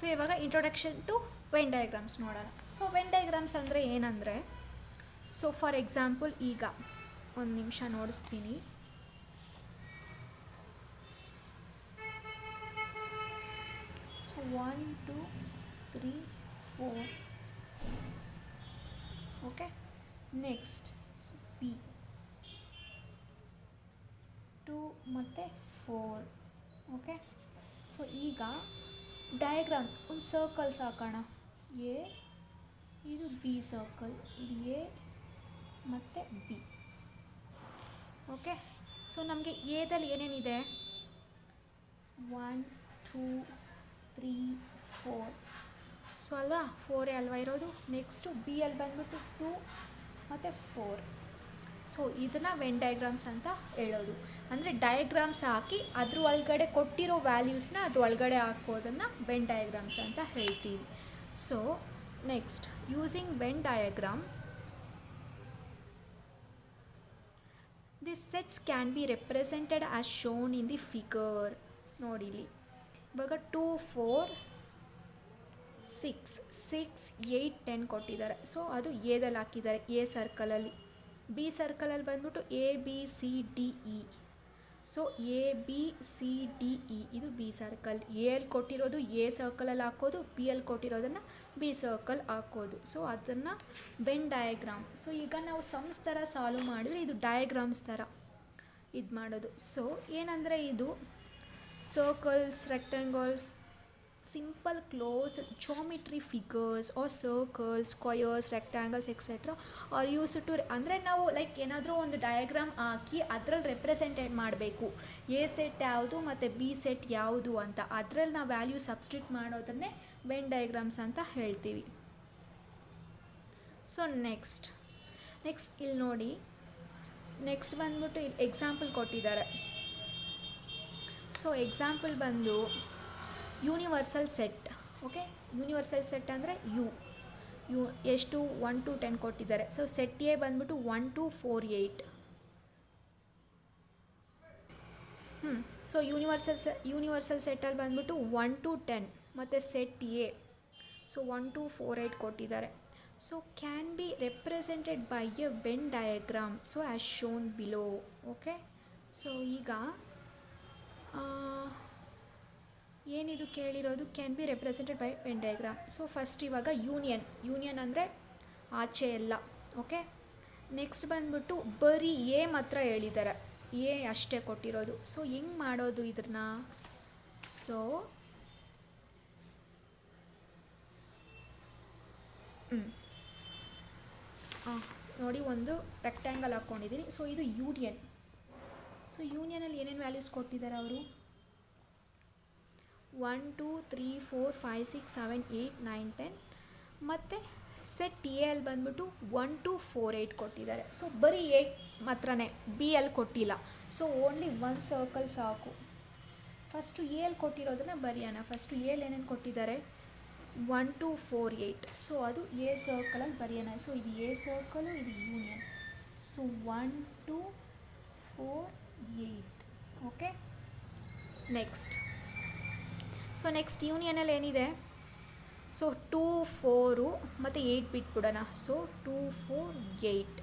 So ಇವಾಗ introduction to Venn diagrams ನೋಡೋಣ. So Venn diagrams ಅಂದರೆ ಏನಂದರೆ, ಸೊ ಫಾರ್ ಎಕ್ಸಾಂಪಲ್ ಈಗ ಒಂದು ನಿಮಿಷ ನೋಡಿಸ್ತೀನಿ. So 1 2 3 4 okay. Next so P 2 ಮತ್ತು 4 ಓಕೆ. ಸೊ ಈಗ ಡಯಾಗ್ರಾಮ್ ಒಂದು ಸರ್ಕಲ್ಸ್ ಹಾಕೋಣ. ಎ, ಇದು ಬಿ ಸರ್ಕಲ್, ಇದು ಎ ಮತ್ತು ಬಿ ಓಕೆ. ಸೊ ನಮಗೆ ಎದಲ್ಲಿ ಏನೇನಿದೆ, 1 2 3 4 ಸೊ ಅಲ್ವಾ, 4 ಅಲ್ವಾ ಇರೋದು. ನೆಕ್ಸ್ಟು ಬಿ ಅಲ್ಲಿ ಬಂದ್ಬಿಟ್ಟು 2 ಮತ್ತು 4. ಸೊ ಇದನ್ನು ವೆನ್ ಡಯಾಗ್ರಾಮ್ಸ್ ಅಂತ ಹೇಳೋದು. ಅಂದರೆ ಡಯಾಗ್ರಾಮ್ಸ್ ಹಾಕಿ ಅದ್ರ ಒಳಗಡೆ ಕೊಟ್ಟಿರೋ ವ್ಯಾಲ್ಯೂಸ್ನ ಅದ್ರ ಒಳಗಡೆ ಹಾಕೋದನ್ನು ವೆನ್ ಡಯಾಗ್ರಾಮ್ಸ್ ಅಂತ ಹೇಳ್ತೀವಿ. So next using Venn diagram, this sets can be represented as shown in the figure. ನೋಡಿಲಿ ಇವಾಗ 2 4 6 6 8 10 ಕೊಟ್ಟಿದ್ದಾರೆ. ಸೊ ಅದು ಎದಲ್ಲಿ ಹಾಕಿದ್ದಾರೆ, ಎ ಸರ್ಕಲಲ್ಲಿ. ಬಿ ಸರ್ಕಲಲ್ಲಿ ಬಂದ್ಬಿಟ್ಟು A B C D E. So A B C D E ಇದು B circle. ಎಲ್ಲಿ ಕೊಟ್ಟಿರೋದು A ಸರ್ಕಲಲ್ಲಿ ಹಾಕೋದು, ಬಿ ಅಲ್ಲಿ ಕೊಟ್ಟಿರೋದನ್ನು ಬಿ ಸರ್ಕಲ್ ಹಾಕೋದು. ಸೊ ಅದನ್ನು ವೆನ್ ಡಯಾಗ್ರಾಮ್. ಸೊ ಈಗ ನಾವು ಸಮ್ಸ್ ಥರ ಸಾಲ್ವ್ ಮಾಡಿದರೆ ಇದು ಡಯಾಗ್ರಾಮ್ಸ್ ಥರ ಇದು ಮಾಡೋದು. ಸೊ ಏನಂದರೆ ಇದು circles, rectangles, simple closed geometry figures or circles, squares, rectangles etc. are used to ಅಂದರೆ ನಾವು ಲೈಕ್ ಏನಾದರೂ ಒಂದು ಡಯಾಗ್ರಾಮ್ ಹಾಕಿ ಅದರಲ್ಲಿ ರೆಪ್ರೆಸೆಂಟೇಟ್ ಮಾಡಬೇಕು, ಎ ಸೆಟ್ ಯಾವುದು ಮತ್ತು ಬಿ ಸೆಟ್ ಯಾವುದು ಅಂತ. ಅದರಲ್ಲಿ ನಾವು ವ್ಯಾಲ್ಯೂ ಸಬ್ಸ್ಟಿಟ್ಯೂಟ್ ಮಾಡೋದನ್ನೇ ವೆನ್ ಡಯಾಗ್ರಾಮ್ಸ್ ಅಂತ ಹೇಳ್ತೀವಿ. ಸೊ ನೆಕ್ಸ್ಟ್ ಇಲ್ಲಿ ನೋಡಿ, ನೆಕ್ಸ್ಟ್ ಬಂದ್ಬಿಟ್ಟು ಇಲ್ಲಿ ಎಕ್ಸಾಂಪಲ್ ಕೊಟ್ಟಿದ್ದಾರೆ. ಸೊ ಎಕ್ಸಾಂಪಲ್ ಬಂದು universal set okay. Universal set ಅಂದರೆ ಯು ಎಷ್ಟು 1 to 10 ಕೊಟ್ಟಿದ್ದಾರೆ. ಸೊ ಸೆಟ್ ಎ ಬಂದ್ಬಿಟ್ಟು 1 2 4 8. ಸೊ ಯೂನಿವರ್ಸಲ್ ಸೆಟ್ಟಲ್ಲಿ ಬಂದ್ಬಿಟ್ಟು 1 to 10 ಮತ್ತು ಸೆಟ್ ಎ ಸೊ 1 2 4 8 ಕೊಟ್ಟಿದ್ದಾರೆ. So can be represented by a Venn diagram so as shown below okay. So ಈಗ ಏನಿದು ಕೇಳಿರೋದು, can be represented by Venn diagram. So first ಇವಾಗ union ಅಂದರೆ ಆಚೆ ಎಲ್ಲ ಓಕೆ. ನೆಕ್ಸ್ಟ್ ಬಂದ್ಬಿಟ್ಟು ಬರೀ ಎ ಮಾತ್ರ ಹೇಳಿದ್ದಾರೆ, ಎ ಅಷ್ಟೇ ಕೊಟ್ಟಿರೋದು. ಸೊ ಹೆಂಗೆ ಮಾಡೋದು ಇದನ್ನ, ಸೊ ನೋಡಿ ಒಂದು ರೆಕ್ಟ್ಯಾಂಗಲ್ ಹಾಕ್ಕೊಂಡಿದ್ದೀನಿ. ಸೊ ಇದು ಯೂನಿಯನ್. ಸೊ ಯೂನಿಯನಲ್ಲಿ ಏನೇನು ವ್ಯಾಲ್ಯೂಸ್ ಕೊಟ್ಟಿದ್ದಾರೆ ಅವರು, 1 2 3 4 5 6 7 8 9 10 ಮತ್ತು ಸೆಟ್ ಎ ಅಲ್ಲಿ ಬಂದ್ಬಿಟ್ಟು 1 2 4 8 ಕೊಟ್ಟಿದ್ದಾರೆ. ಸೊ ಬರೀ ಎ ಮಾತ್ರನೇ, ಬಿ ಅಲ್ಲಿ ಕೊಟ್ಟಿಲ್ಲ. ಸೊ ಓನ್ಲಿ ಒಂದು ಸರ್ಕಲ್ ಸಾಕು. ಫಸ್ಟು ಎ ಅಲ್ಲಿ ಕೊಟ್ಟಿರೋದನ್ನು ಬರೆಯೋಣ. ಫಸ್ಟು ಎ ಅಲ್ಲಿ ಏನೇನು ಕೊಟ್ಟಿದ್ದಾರೆ, 1 2 4 8. ಸೊ ಅದು ಎ ಸರ್ಕಲಲ್ಲಿ ಬರೆಯೋಣ. ಸೊ ಇದು ಎ ಸರ್ಕಲು, ಇದು ಯೂನಿಯನ್. So 1 2 4 8 okay. ನೆಕ್ಸ್ಟ್ ಯೂನಿಯನಲ್ಲಿ ಏನಿದೆ, ಸೊ 2 4 ಮತ್ತು 8 ಬಿಟ್ಬಿಡೋಣ. ಸೊ 2 4 8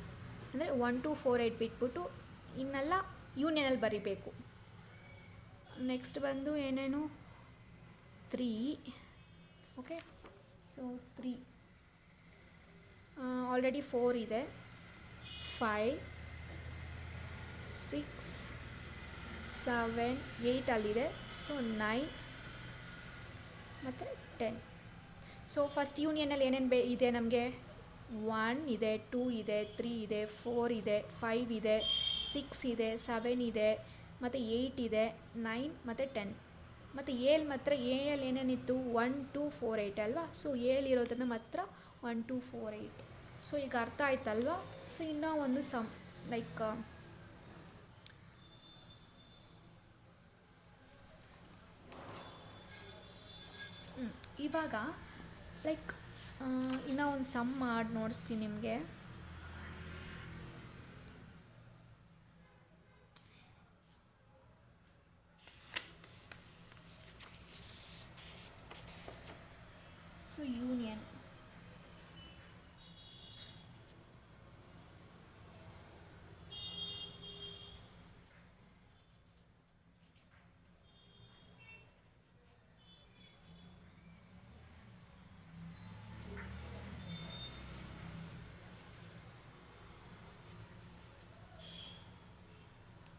ಅಂದರೆ 1 2 4 8 ಬಿಟ್ಬಿಟ್ಟು ಇನ್ನೆಲ್ಲ ಯೂನಿಯನಲ್ಲಿ ಬರಿಬೇಕು. ನೆಕ್ಸ್ಟ್ ಬಂದು ಏನೇನು 3 ಓಕೆ. ಸೊ 3 ಆಲ್ರೆಡಿ 4 ಇದೆ, 5 6 7 8 ಅಲ್ಲಿದೆ. ಸೊ 9 ಮತ್ತು 10. ಸೊ ಫಸ್ಟ್ ಯೂನಿಯನಲ್ಲಿ ಏನೇನು ಇದೆ ನಮಗೆ, 1 ಇದೆ, 2 ಇದೆ, 3 ಇದೆ, 4 ಇದೆ, 5 ಇದೆ, 6 ಇದೆ, 7 ಇದೆ ಮತ್ತು 8 ಇದೆ, 9 ಮತ್ತು 10. ಮತ್ತು ಎಲ್ಲಿ ಮಾತ್ರ ಎಲ್ಲಿ ಏನೇನಿತ್ತು 1 2 4 8 ಅಲ್ವಾ. ಸೊ ಎಲ್ಲಿ ಇರೋದನ್ನು ಮಾತ್ರ 1 2 4 8. ಸೊ ಈಗ ಅರ್ಥ ಆಯ್ತಲ್ವಾ. ಸೊ ಇನ್ನೂ ಒಂದು ಸಮ್ ಲೈಕ್ ಇವಾಗ ಲೈಕ್ ಇನ್ನೂ ಒಂದು ಸಮ್ ಮಾಡಿ ನೋಡಿಸ್ತೀನಿ ನಿಮಗೆ. So union.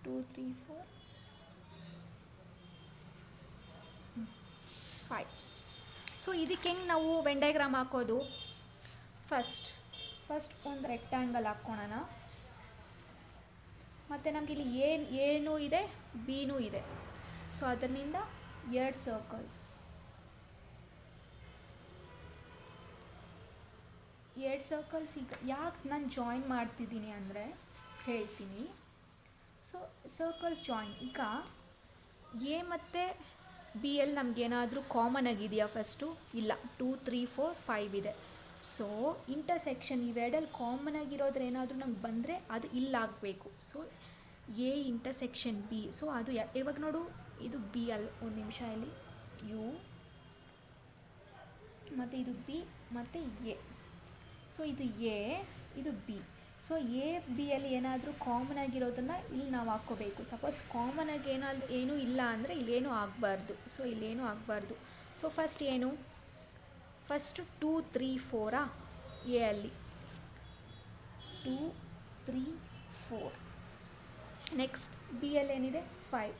Two three four five. So ಇದಕ್ಕೆ ಹೆಂಗೆ ನಾವು ವೆನ್ ಡಯಾಗ್ರಾಮ್ ಹಾಕೋದು? ಫಸ್ಟ್ ಒಂದು ರೆಕ್ಟ್ಯಾಂಗಲ್ ಹಾಕ್ಕೊಳ್ಳೋಣ. ಮತ್ತು ನಮಗೆ ಇಲ್ಲಿ ಏನೂ ಇದೆ, ಬಿನೂ ಇದೆ. ಸೊ ಅದರಿಂದ 2 ಸರ್ಕಲ್ಸ್, 2 ಸರ್ಕಲ್ಸ್. ಈಗ ಯಾಕೆ ನಾನು ಜಾಯಿನ್ ಮಾಡ್ತಿದ್ದೀನಿ ಅಂದರೆ ಹೇಳ್ತೀನಿ. So circles join. ಈಗ ಎ ಮತ್ತು ಬಿ ಎಲ್ ನಮಗೇನಾದರೂ ಕಾಮನ್ ಆಗಿದೆಯಾ? ಫಸ್ಟು ಇಲ್ಲ. 2 3 4 5 ಇದೆ. ಸೊ ಇಂಟರ್ಸೆಕ್ಷನ್ ಇವೆರಡಲ್ಲಿ ಕಾಮನ್ ಆಗಿರೋದ್ರೆ ಏನಾದರೂ ನಮ್ಗೆ ಬಂದರೆ ಅದು ಇಲ್ಲಾಗಬೇಕು. So A intersection B. So ಅದು ಇವಾಗ ನೋಡು, ಇದು ಬಿ ಅಲ್ಲಿ, ಒಂದು ನಿಮಿಷ ಇಲ್ಲಿ, ಯು ಮತ್ತು ಇದು ಬಿ ಮತ್ತು ಎ. ಸೊ ಇದು ಎ, ಇದು ಬಿ. ಸೊ ಎ ಬಿ ಅಲ್ಲಿ ಏನಾದರೂ ಕಾಮನ್ ಆಗಿರೋದನ್ನು ಇಲ್ಲಿ ನಾವು ಹಾಕ್ಕೋಬೇಕು. ಸಪೋಸ್ ಕಾಮನ್ ಆಗಿ ಏನೂ ಇಲ್ಲ ಅಂದರೆ ಇಲ್ಲೇನೂ ಆಗಬಾರ್ದು. ಸೊ ಇಲ್ಲೇನೂ ಆಗಬಾರ್ದು. ಸೊ ಫಸ್ಟ್ ಏನು? ಫಸ್ಟು 2 3 4 ಎ ಅಲ್ಲಿ 2 3 4. ನೆಕ್ಸ್ಟ್ ಬಿ ಅಲ್ಲಿ ಏನಿದೆ? 5.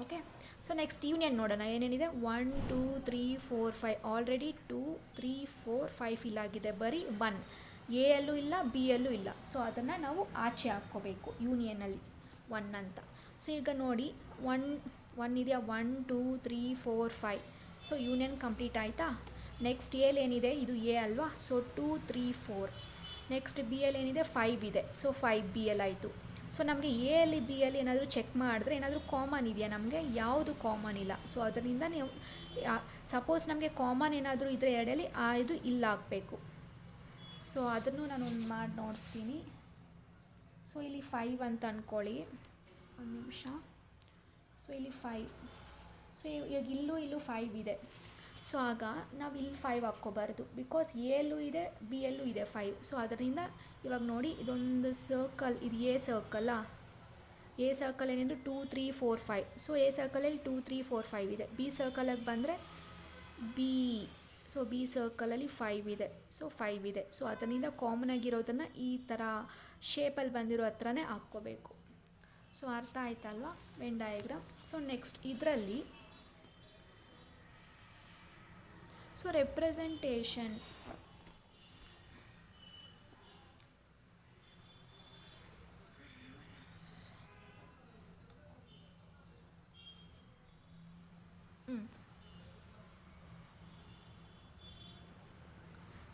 ಓಕೆ. ಸೊ ನೆಕ್ಸ್ಟ್ ಯೂನಿಯನ್ ನೋಡೋಣ ಏನೇನಿದೆ. 1 2 3 4 5. ಆಲ್ರೆಡಿ 2 3 4 5 ಇಲ್ಲಾಗಿದೆ, ಬರೀ 1. ಎ ಅಲ್ಲೂ ಇಲ್ಲ, ಬಿ ಅಲ್ಲೂ ಇಲ್ಲ. ಸೊ ಅದನ್ನು ನಾವು ಆಚೆ ಹಾಕ್ಕೋಬೇಕು ಯೂನಿಯನಲ್ಲಿ 1 ಅಂತ. ಸೊ ಈಗ ನೋಡಿ, 1 ಇದೆಯಾ? 1 2 3 4 5. ಸೊ ಯೂನಿಯನ್ ಕಂಪ್ಲೀಟ್ ಆಯಿತಾ? ನೆಕ್ಸ್ಟ್ ಎಲ್ಲಿ ಏನಿದೆ? ಇದು ಎ ಅಲ್ವಾ? ಸೊ 2 3 4. ನೆಕ್ಸ್ಟ್ ಬಿ ಅಲ್ಲಿ ಏನಿದೆ? 5 ಇದೆ. ಸೊ 5 ಬಿ ಎಲ್ ಆಯಿತು. ಸೊ ನಮಗೆ ಎ ಅಲ್ಲಿ ಬಿ ಅಲ್ಲಿ ಏನಾದರೂ ಚೆಕ್ ಮಾಡಿದ್ರೆ ಏನಾದರೂ ಕಾಮನ್ ಇದೆಯಾ? ನಮಗೆ ಯಾವುದು ಕಾಮನ್ ಇಲ್ಲ. ಸೊ ಅದರಿಂದ ನೀವು ಸಪೋಸ್ ನಮಗೆ ಕಾಮನ್ ಏನಾದರೂ ಇದ್ದರೆ ಎರಡಲ್ಲಿ ಇದು ಇಲ್ಲ ಆಗಬೇಕು. ಸೊ ಅದನ್ನು ನಾನು ಒಂದು ಮಾಡಿ ನೋಡಿಸ್ತೀನಿ. ಸೊ ಇಲ್ಲಿ 5 ಅಂತ ಅಂದ್ಕೊಳ್ಳಿ, ಒಂದು ನಿಮಿಷ. ಸೊ ಇಲ್ಲಿ 5. ಸೊ ಈಗ ಇಲ್ಲೂ 5 ಇದೆ. ಸೊ ಆಗ ನಾವು ಇಲ್ಲಿ 5 ಹಾಕ್ಕೋಬಾರ್ದು, ಬಿಕಾಸ್ ಎ ಎಲ್ಲೂ ಇದೆ, ಬಿ ಎಲ್ಲೂ ಇದೆ 5. ಸೊ ಅದರಿಂದ ಇವಾಗ ನೋಡಿ, ಇದೊಂದು ಸರ್ಕಲ್, ಇದು ಎ ಸರ್ಕಲ್ಲಾ? ಎ ಸರ್ಕಲ್ ಏನೇನು? 2 3 4 5. ಸೊ ಎ ಸರ್ಕಲಲ್ಲಿ 2 3 4 5 ಇದೆ. ಬಿ ಸರ್ಕಲಿಗೆ ಬಂದರೆ ಬಿ. ಸೊ ಬಿ ಸರ್ಕಲಲ್ಲಿ 5 ಇದೆ. ಸೊ 5 ಇದೆ. ಸೊ ಅದರಿಂದ ಕಾಮನ್ ಆಗಿರೋದನ್ನು ಈ ಥರ ಶೇಪಲ್ಲಿ ಬಂದಿರೋ ಹತ್ರನೇ ಹಾಕ್ಕೋಬೇಕು. ಸೊ ಅರ್ಥ ಆಯ್ತಲ್ವಾ ವೆನ್ ಡಯಾಗ್ರಾಮ್? ಸೊ ನೆಕ್ಸ್ಟ್ ಇದರಲ್ಲಿ so representation.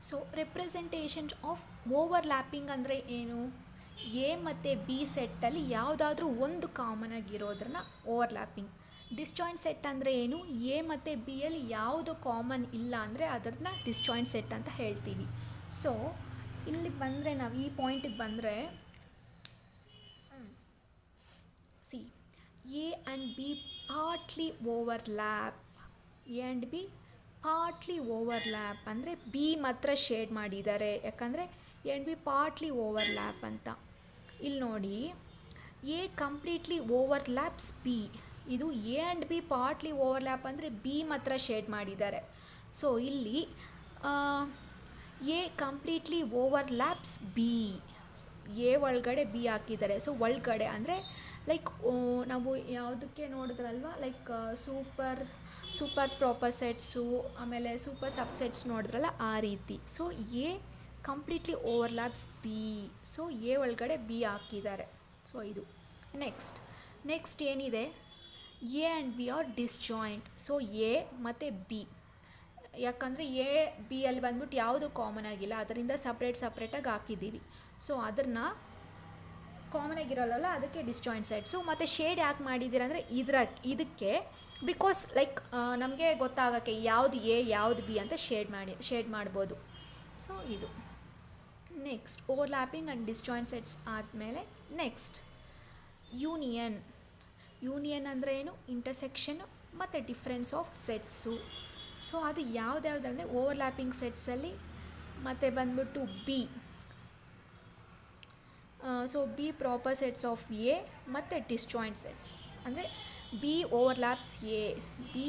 So representation of overlapping ಅಂದರೆ ಏನು? ಎ ಮತ್ತು ಬಿ ಸೆಟ್ಟಲ್ಲಿ ಯಾವುದಾದ್ರೂ ಒಂದು ಕಾಮನ್ ಆಗಿರೋದ್ರನ್ನ ಓವರ್ಲ್ಯಾಪಿಂಗ್. ಡಿಸ್ಜಾಯಿಂಟ್ ಸೆಟ್ ಅಂದರೆ ಏನು? ಎ ಮತ್ತು ಬಿ ಅಲ್ಲಿ ಯಾವುದು ಕಾಮನ್ ಇಲ್ಲ ಅಂದರೆ ಅದನ್ನು ಡಿಸ್ಜಾಯಿಂಟ್ ಸೆಟ್ ಅಂತ ಹೇಳ್ತೀವಿ. ಸೊ ಇಲ್ಲಿ ಬಂದರೆ ನಾವು ಈ ಪಾಯಿಂಟಿಗೆ ಬಂದರೆ C A and B partly overlap. A and B partly overlap ಅಂದರೆ ಬಿ ಮಾತ್ರ ಶೇಡ್ ಮಾಡಿದ್ದಾರೆ, ಯಾಕಂದರೆ A and B partly overlap ಅಂತ. ಇಲ್ಲಿ ನೋಡಿ, ಎ ಕಂಪ್ಲೀಟ್ಲಿ ಓವರ್ಲ್ಯಾಪ್ಸ್ ಬಿ. ಇದು A and B partly overlap ಅಂದರೆ ಬಿ ಮಾತ್ರ ಶೇಡ್ ಮಾಡಿದ್ದಾರೆ. ಸೊ ಇಲ್ಲಿ A completely overlaps B. A ಒಳಗಡೆ ಬಿ ಹಾಕಿದ್ದಾರೆ. ಸೊ ಒಳಗಡೆ ಅಂದರೆ ಲೈಕ್ ನಾವು ಯಾವುದಕ್ಕೆ ನೋಡಿದ್ರಲ್ವ, ಲೈಕ್ ಸೂಪರ್ ಪ್ರಾಪರ್ ಸೆಟ್ಸು, ಆಮೇಲೆ ಸೂಪರ್ ಸಬ್ಸೆಟ್ಸ್ ನೋಡಿದ್ರಲ್ಲ, ಆ ರೀತಿ. So A completely overlaps B. So A ಒಳಗಡೆ ಬಿ ಹಾಕಿದ್ದಾರೆ. ಸೊ ಇದು ನೆಕ್ಸ್ಟ್ ಏನಿದೆ? A and B are disjoint. So A ಮತ್ತು ಬಿ, ಯಾಕಂದರೆ ಎ ಬಿ ಅಲ್ಲಿ ಬಂದ್ಬಿಟ್ಟು ಯಾವುದು ಕಾಮನ್ ಆಗಿಲ್ಲ, ಅದರಿಂದ ಸಪ್ರೇಟಾಗಿ ಹಾಕಿದ್ದೀವಿ. ಸೊ ಅದನ್ನು ಕಾಮನ್ ಆಗಿರೋಲ್ಲ, ಅದಕ್ಕೆ ಡಿಸ್ಜಾಯಿಂಟ್ ಸೆಟ್ಸು. ಮತ್ತು ಶೇಡ್ ಯಾಕೆ ಮಾಡಿದ್ದೀರ ಅಂದರೆ ಇದಕ್ಕೆ ಬಿಕಾಸ್ ಲೈಕ್ ನಮಗೆ ಗೊತ್ತಾಗೋಕ್ಕೆ ಯಾವುದು ಎ ಯಾವುದು ಬಿ ಅಂತ ಶೇಡ್ ಮಾಡ್ಬೋದು. ಸೊ ಇದು next overlapping and disjoint sets ಆದಮೇಲೆ ನೆಕ್ಸ್ಟ್ ಯೂನಿಯನ್ ಅಂದರೆ ಏನು? ಇಂಟರ್ಸೆಕ್ಷನ್ ಮತ್ತು ಡಿಫ್ರೆನ್ಸ್ ಆಫ್ ಸೆಟ್ಸು. ಸೊ ಅದು ಯಾವುದ್ಯಾವುದಂದರೆ ಓವರ್ಲ್ಯಾಪಿಂಗ್ ಸೆಟ್ಸಲ್ಲಿ ಮತ್ತು ಬಂದ್ಬಿಟ್ಟು B. So B proper sets of A ಮತ್ತು ಡಿಸ್ಜಾಯಿಂಟ್ ಸೆಟ್ಸ್ ಅಂದರೆ ಬಿ ಓವರ್ಲ್ಯಾಪ್ಸ್ ಎ. ಬಿ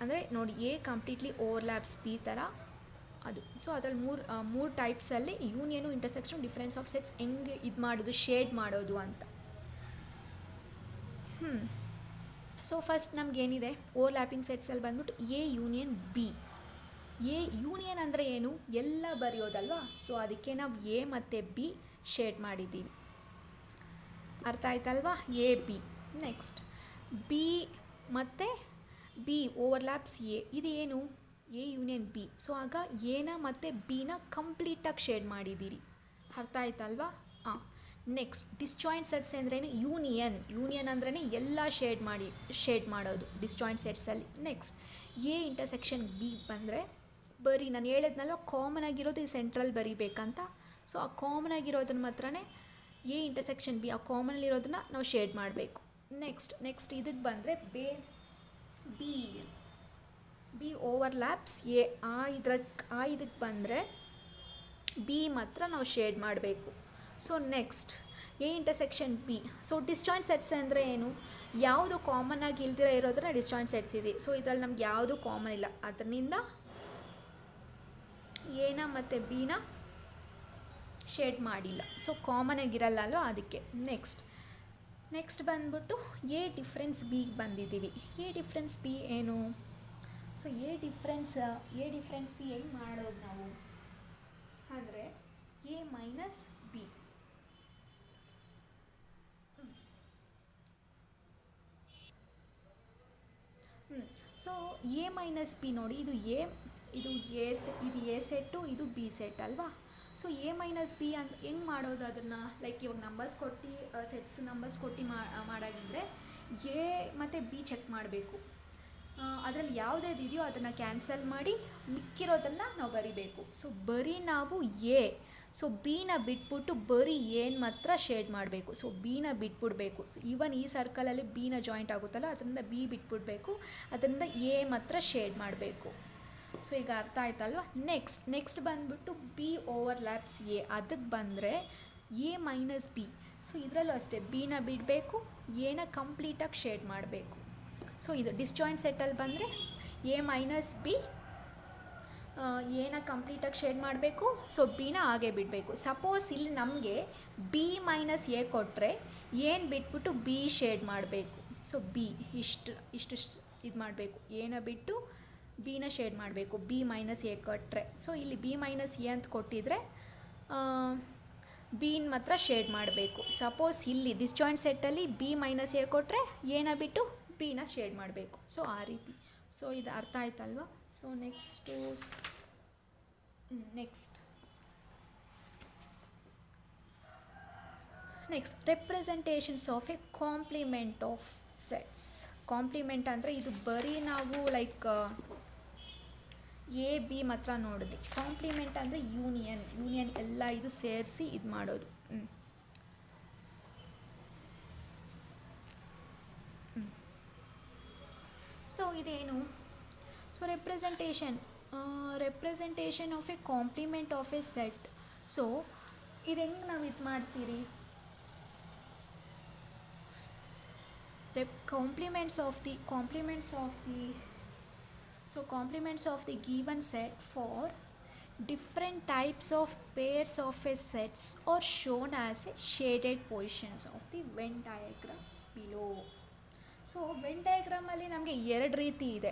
ಅಂದರೆ ನೋಡಿ ಎ ಕಂಪ್ಲೀಟ್ಲಿ ಓವರ್ಲ್ಯಾಪ್ಸ್ ಬಿ ಥರ ಅದು. ಸೊ ಅದರಲ್ಲಿ ಮೂರು ಟೈಪ್ಸಲ್ಲಿ ಯೂನಿಯನು, ಇಂಟರ್ಸೆಕ್ಷನ್, ಡಿಫರೆನ್ಸ್ ಆಫ್ ಸೆಟ್ಸ್ ಹೆಂಗೆ ಇದು ಮಾಡೋದು, ಶೇಡ್ ಮಾಡೋದು ಅಂತ. ಸೊ ಫಸ್ಟ್ ನಮಗೇನಿದೆ ಓವರ್ಲ್ಯಾಪಿಂಗ್ ಸೆಟ್ಸಲ್ಲಿ ಬಂದ್ಬಿಟ್ಟು A union B. A union ಅಂದರೆ ಏನು, ಎಲ್ಲ ಬರೆಯೋದಲ್ವಾ. ಸೊ ಅದಕ್ಕೆ ನಾವು ಎ ಮತ್ತು ಬಿ ಶೇಡ್ ಮಾಡಿದ್ದೀವಿ. ಅರ್ಥ ಆಯ್ತಲ್ವಾ, ಎ ಬಿ. ನೆಕ್ಸ್ಟ್ ಬಿ ಮತ್ತು ಬಿ ಓವರ್ಲ್ಯಾಪ್ಸ್ ಎ. ಇದು ಏನು, ಎ ಯೂನಿಯನ್ ಬಿ. ಸೊ ಆಗ ಎನ ಮತ್ತು ಬಿನ ಕಂಪ್ಲೀಟಾಗಿ ಶೇಡ್ ಮಾಡಿದ್ದೀರಿ. ಅರ್ಥ ಆಯ್ತಲ್ವಾ. ಹಾಂ. ನೆಕ್ಸ್ಟ್ ಡಿಸ್ಜಾಯಿಂಟ್ ಸೆಟ್ಸ್ ಅಂದ್ರೇನು, ಯೂನಿಯನ್ ಅಂದ್ರೇ ಎಲ್ಲ ಶೇಡ್ ಮಾಡೋದು ಡಿಸ್ಜಾಯಿಂಟ್ ಸೆಟ್ಸಲ್ಲಿ. ನೆಕ್ಸ್ಟ್ ಎ ಇಂಟರ್ಸೆಕ್ಷನ್ ಬಿ ಬಂದರೆ ಬರೀ ನಾನು ಹೇಳಿದ್ನಲ್ವ ಕಾಮನ್ ಆಗಿರೋದು ಈ ಸೆಂಟ್ರಲ್ ಬರೀಬೇಕಂತ. ಸೊ ಆ ಕಾಮನ್ ಆಗಿರೋದನ್ನ ಮಾತ್ರನೇ ಎ ಇಂಟರ್ಸೆಕ್ಷನ್ ಬಿ, ಆ ಕಾಮನಲ್ಲಿರೋದನ್ನ ನಾವು ಶೇಡ್ ಮಾಡಬೇಕು. ನೆಕ್ಸ್ಟ್ ಇದಕ್ಕೆ ಬಂದರೆ ಬಿ ಓವರ್ಲ್ಯಾಪ್ಸ್ ಎ. ಇದಕ್ಕೆ ಬಂದರೆ ಬಿ ಮಾತ್ರ ನಾವು ಶೇಡ್ ಮಾಡಬೇಕು. So next A intersection B. So disjoint sets ಅಂದರೆ ಏನು, ಯಾವುದು ಕಾಮನ್ ಆಗಿ ಇಲ್ದಿರ ಇರೋದನ್ನ ಡಿಸ್ಜಾಯಿಂಟ್ ಸೆಟ್ಸ್ ಇದೆ. ಸೊ ಇದರಲ್ಲಿ ನಮ್ಗೆ ಯಾವುದು ಕಾಮನ್ ಇಲ್ಲ, ಅದರಿಂದ ಎನ ಮತ್ತು ಬಿನ ಶೇಡ್ ಮಾಡಿಲ್ಲ. ಸೊ ಕಾಮನ್ ಆಗಿರಲ್ಲ ಅಲ್ವ, ಅದಕ್ಕೆ. ನೆಕ್ಸ್ಟ್ ಬಂದ್ಬಿಟ್ಟು ಎ ಡಿಫ್ರೆನ್ಸ್ ಬಿಗೆ ಬಂದಿದ್ದೀವಿ. ಎ ಡಿಫ್ರೆನ್ಸ್ ಬಿ ಏನು, ಸೊ ಎ ಡಿಫ್ರೆನ್ಸ್ ಬಿ ಹೆಂಗೆ ಮಾಡೋದು ನಾವು ಅಂದರೆ A minus B. So A minus B ನೋಡಿ, ಇದು ಎ ಸೆಟ್ಟು, ಇದು ಬಿ ಸೆಟ್ ಅಲ್ವಾ. ಸೊ ಎ ಮೈನಸ್ ಬಿ ಅಂತ ಹೆಂಗೆ ಮಾಡೋದು ಅದನ್ನು, ಲೈಕ್ ಇವಾಗ ನಂಬರ್ಸ್ ಕೊಟ್ಟು ಸೆಟ್ಸ್ ನಂಬರ್ಸ್ ಕೊಟ್ಟು ಮಾಡಾಗಿದ್ದರೆ ಎ ಮತ್ತು ಬಿ ಚೆಕ್ ಮಾಡಬೇಕು. ಅದರಲ್ಲಿ ಯಾವುದೇದು ಇದೆಯೋ ಅದನ್ನು ಕ್ಯಾನ್ಸಲ್ ಮಾಡಿ ಮಿಕ್ಕಿರೋದನ್ನು ನಾವು ಬರಿಬೇಕು. ಸೊ ಬರೀ ನಾವು ಎ, ಸೊ ಬಿನ ಬಿಟ್ಬಿಟ್ಟು ಬರೀ ಏನು ಮಾತ್ರ ಶೇಡ್ ಮಾಡಬೇಕು. ಸೊ ಬಿನ ಬಿಟ್ಬಿಡ್ಬೇಕು. ಸೊ ಈವನ್ ಈ ಸರ್ಕಲಲ್ಲಿ ಬಿನ ಜಾಯಿಂಟ್ ಆಗುತ್ತಲ್ಲ, ಅದರಿಂದ ಬಿ ಬಿಟ್ಬಿಡ್ಬೇಕು, ಅದರಿಂದ ಎ ಮಾತ್ರ ಶೇಡ್ ಮಾಡಬೇಕು. ಸೊ ಈಗ ಅರ್ಥ ಆಯ್ತಲ್ವ. ನೆಕ್ಸ್ಟ್ ಬಂದ್ಬಿಟ್ಟು ಬಿ ಓವರ್ಲ್ಯಾಪ್ಸ್ ಎ. ಅದಕ್ಕೆ ಬಂದರೆ ಎ ಮೈನಸ್ ಬಿ. ಸೊ ಇದರಲ್ಲೂ ಅಷ್ಟೇ ಬಿನ ಬಿಡಬೇಕು, ಎನ ಕಂಪ್ಲೀಟಾಗಿ ಶೇಡ್ ಮಾಡಬೇಕು. ಸೊ ಇದು ಡಿಸ್ಜಾಯಿಂಟ್ ಸೆಟ್ಟಲ್ಲಿ ಬಂದರೆ ಎ ಮೈನಸ್ ಬಿ, ಎನ ಕಂಪ್ಲೀಟಾಗಿ ಶೇಡ್ ಮಾಡಬೇಕು. ಸೊ ಬಿನ ಹಾಗೆ ಬಿಡಬೇಕು. ಸಪೋಸ್ ಇಲ್ಲಿ ನಮಗೆ ಬಿ ಮೈನಸ್ ಎ ಕೊಟ್ಟರೆ ಏನು ಬಿಟ್ಬಿಟ್ಟು ಬಿ ಶೇಡ್ ಮಾಡಬೇಕು. ಸೊ ಬಿ ಇಷ್ಟು ಇದು ಮಾಡಬೇಕು, ಎನ ಬಿಟ್ಟು ಬಿನ ಶೇಡ್ ಮಾಡಬೇಕು, ಬಿ ಮೈನಸ್ ಎ ಕೊಟ್ಟರೆ. ಸೊ ಇಲ್ಲಿ ಬಿ ಮೈನಸ್ ಎ ಅಂತ ಕೊಟ್ಟಿದ್ರೆ ಬಿನ ಮಾತ್ರ ಶೇಡ್ ಮಾಡಬೇಕು. ಸಪೋಸ್ ಇಲ್ಲಿ ಡಿಸ್ಜಾಯಿಂಟ್ ಸೆಟ್ಟಲ್ಲಿ ಬಿ ಮೈನಸ್ ಎ ಕೊಟ್ಟರೆ ಎನ ಬಿಟ್ಟು ಬಿನ ಶೇಡ್ ಮಾಡಬೇಕು. ಸೊ ಆ ರೀತಿ. ಸೊ ಇದು ಅರ್ಥ ಆಯ್ತಲ್ವ. So next representations of a complement of sets. Complement ಅಂದರೆ ಇದು ಬರೀ ನಾವು ಲೈಕ್ ಎ ಬಿ ಮಾತ್ರ ನೋಡಿದ್ವಿ. ಕಾಂಪ್ಲಿಮೆಂಟ್ ಅಂದರೆ ಯೂನಿಯನ್ ಎಲ್ಲ ಇದು ಸೇರಿಸಿ ಇದು ಮಾಡೋದು. ಸೊ ಇದೇನು, so representation of a complement of a set. So ಇದು ಹೆಂಗೆ ನಾವು ಇದು ಮಾಡ್ತೀರಿ, complements of the given set for different types of pairs of a sets are shown as a shaded positions of the Venn diagram below. So Venn ಡಯಾಗ್ರಾಮಲ್ಲಿ ನಮಗೆ ಎರಡು ರೀತಿ ಇದೆ.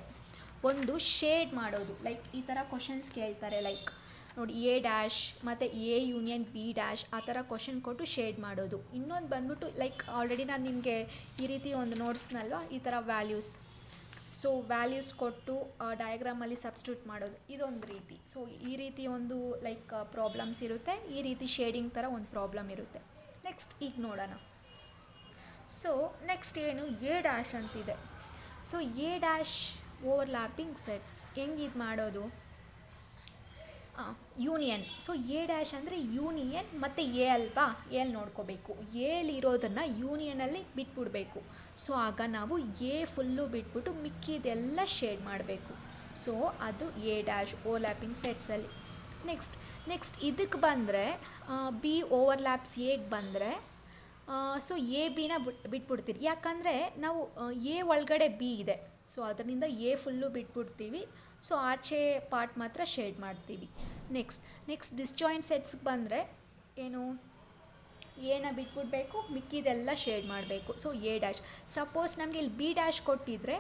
ಒಂದು ಶೇಡ್ ಮಾಡೋದು, ಲೈಕ್ ಈ ಥರ ಕ್ವಶನ್ಸ್ ಕೇಳ್ತಾರೆ, ಲೈಕ್ ನೋಡಿ ಎ ಡ್ಯಾಶ್ ಮತ್ತು ಎ ಯೂನಿಯನ್ ಬಿ ಡ್ಯಾಶ್ ಆ ಥರ ಕ್ವಶನ್ ಕೊಟ್ಟು ಶೇಡ್ ಮಾಡೋದು. ಇನ್ನೊಂದು ಬಂದ್ಬಿಟ್ಟು ಲೈಕ್ ಆಲ್ರೆಡಿ ನಾನು ನಿಮಗೆ ಈ ರೀತಿ ಒಂದು ನೋಟ್ಸ್ನಲ್ವ, ಈ ಥರ ವ್ಯಾಲ್ಯೂಸ್ ಕೊಟ್ಟು ಡಯಾಗ್ರಾಮಲ್ಲಿ ಸಬ್ಸ್ಟಿಟ್ಯೂಟ್ ಮಾಡೋದು, ಇದೊಂದು ರೀತಿ. ಸೊ ಈ ರೀತಿ ಒಂದು ಲೈಕ್ ಪ್ರಾಬ್ಲಮ್ಸ್ ಇರುತ್ತೆ, ಈ ರೀತಿ ಶೇಡಿಂಗ್ ಥರ ಒಂದು ಪ್ರಾಬ್ಲಮ್ ಇರುತ್ತೆ. ನೆಕ್ಸ್ಟ್ ಈಗ ನೋಡೋಣ. ಸೊ ನೆಕ್ಸ್ಟ್ ಏನು, ಎ ಡ್ಯಾಶ್ ಅಂತಿದೆ. So A dash overlapping sets ಹೆಂಗೆ ಇದು ಮಾಡೋದು, ಯೂನಿಯನ್. ಸೊ ಎ ಡ್ಯಾಶ್ ಅಂದರೆ ಯೂನಿಯನ್ ಮತ್ತು ಎ ಅಲ್ವಾ, ಎಲ್ಲಿ ನೋಡ್ಕೋಬೇಕು, ಎಲ್ಲಿರೋದನ್ನು ಯೂನಿಯನಲ್ಲಿ ಬಿಟ್ಬಿಡ್ಬೇಕು. ಸೊ ಆಗ ನಾವು ಎ ಫುಲ್ಲು ಬಿಟ್ಬಿಟ್ಟು ಮಿಕ್ಕಿದೆಲ್ಲ ಶೇಡ್ ಮಾಡಬೇಕು. ಸೊ ಅದು ಎ ಡ್ಯಾಶ್ ಓವರ್ಲ್ಯಾಪಿಂಗ್ ಸೆಟ್ಸಲ್ಲಿ. ನೆಕ್ಸ್ಟ್ ಇದಕ್ಕೆ ಬಂದರೆ ಬಿ ಓವರ್ಲ್ಯಾಪ್ಸ್ ಎಗೆ ಬಂದರೆ ಸೊ ಎ ಬಿನ ಬಿಟ್ಬಿಡ್ತೀರಿ, ಯಾಕಂದರೆ ನಾವು ಎ ಒಳಗಡೆ ಬಿ ಇದೆ, ಸೊ ಅದರಿಂದ ಎ ಫುಲ್ಲು ಬಿಟ್ಬಿಡ್ತೀವಿ. ಸೊ ಆಚೆ ಪಾರ್ಟ್ ಮಾತ್ರ ಶೇಡ್ ಮಾಡ್ತೀವಿ. ನೆಕ್ಸ್ಟ್ ಡಿಸ್ಜಾಯಿಂಟ್ ಸೆಟ್ಸ್ಗೆ ಬಂದರೆ ಏನು, ಎನ ಬಿಟ್ಬಿಡ್ಬೇಕು, ಮಿಕ್ಕಿದೆಲ್ಲ ಶೇಡ್ ಮಾಡಬೇಕು. ಸೊ ಎ ಡ್ಯಾಶ್, ಸಪೋಸ್ ನಮಗೆ ಇಲ್ಲಿ ಬಿ ಡ್ಯಾಶ್ ಕೊಟ್ಟಿದ್ರೆ